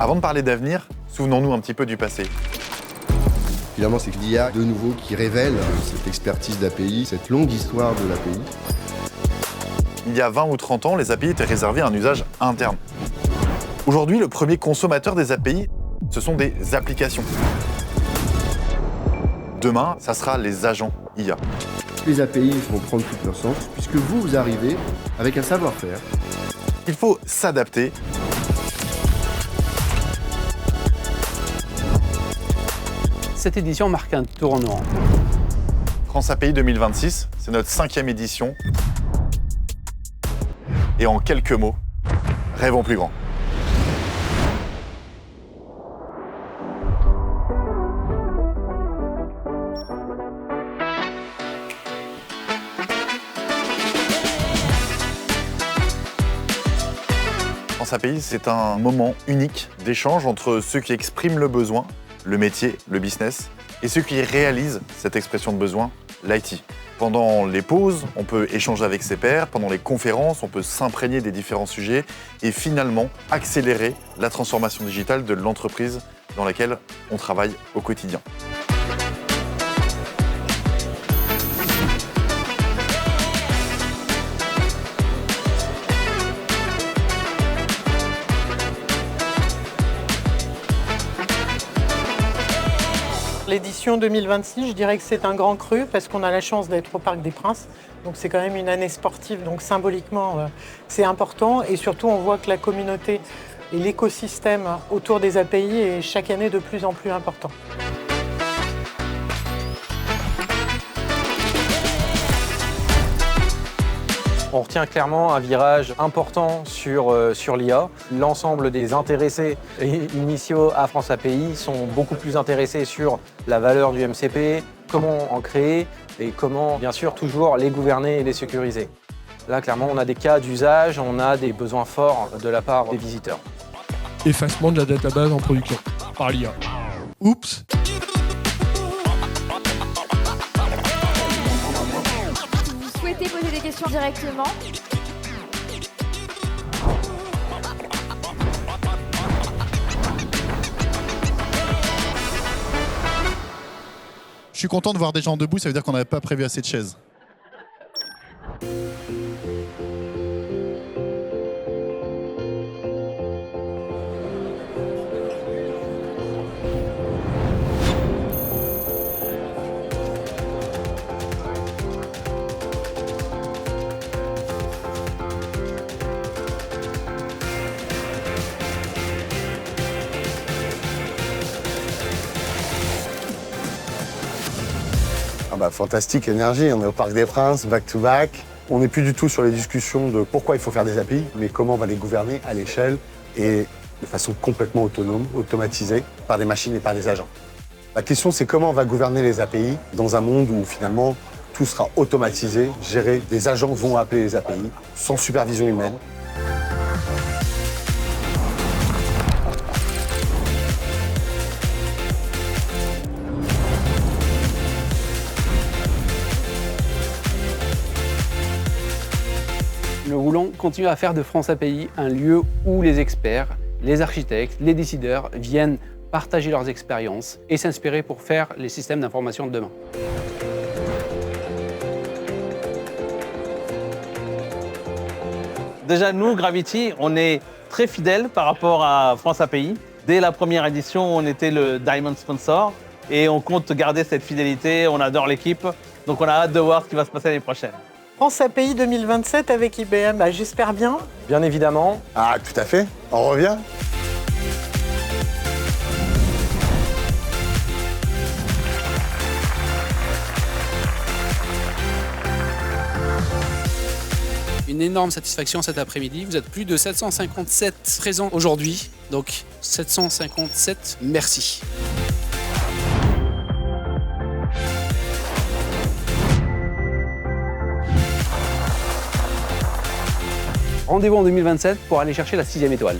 Avant de parler d'avenir, souvenons-nous un petit peu du passé. Finalement, c'est l'IA de nouveau qui révèle cette expertise d'API, cette longue histoire de l'API. Il y a 20 ou 30 ans, les API étaient réservées à un usage interne. Aujourd'hui, le premier consommateur des API, ce sont des applications. Demain, ça sera les agents IA. Les API vont prendre tout leur sens, puisque vous arrivez avec un savoir-faire. Il faut s'adapter. Cette édition marque un tournant. France API 2026, c'est notre 5e édition. Et en quelques mots, rêvons plus grand. France API, c'est un moment unique d'échange entre ceux qui expriment le besoin, le métier, le business, et ceux qui réalisent cette expression de besoin, l'IT. Pendant les pauses, on peut échanger avec ses pairs, pendant les conférences, on peut s'imprégner des différents sujets et finalement accélérer la transformation digitale de l'entreprise dans laquelle on travaille au quotidien. L'édition 2026, je dirais que c'est un grand cru parce qu'on a la chance d'être au Parc des Princes. Donc c'est quand même une année sportive, donc symboliquement c'est important. Et surtout on voit que la communauté et l'écosystème autour des API est chaque année de plus en plus important. On retient clairement un virage important sur l'IA. L'ensemble des intéressés initiaux à France API sont beaucoup plus intéressés sur la valeur du MCP, comment en créer et comment, bien sûr, toujours les gouverner et les sécuriser. Là, clairement, on a des cas d'usage, on a des besoins forts de la part des visiteurs. Effacement de la database en production par l'IA. Oups! Poser des questions directement. Je suis content de voir des gens debout, ça veut dire qu'on n'avait pas prévu assez de chaises. Fantastique énergie, on est au Parc des Princes, back to back. On n'est plus du tout sur les discussions de pourquoi il faut faire des API, mais comment on va les gouverner à l'échelle et de façon complètement autonome, automatisée, par des machines et par des agents. La question, c'est comment on va gouverner les API dans un monde où finalement tout sera automatisé, géré, des agents vont appeler les API sans supervision humaine. Nous voulons continuer à faire de France API un lieu où les experts, les architectes, les décideurs viennent partager leurs expériences et s'inspirer pour faire les systèmes d'information de demain. Déjà, nous, Gravity, on est très fidèles par rapport à France API. Dès la première édition, on était le Diamond Sponsor et on compte garder cette fidélité, on adore l'équipe. Donc on a hâte de voir ce qui va se passer l'année prochaine. France API 2027 avec IBM, j'espère bien. Bien évidemment. Ah, tout à fait. On revient. Une énorme satisfaction cet après-midi. Vous êtes plus de 757 présents aujourd'hui. Donc 757, merci. Rendez-vous en 2027 pour aller chercher la 6e étoile.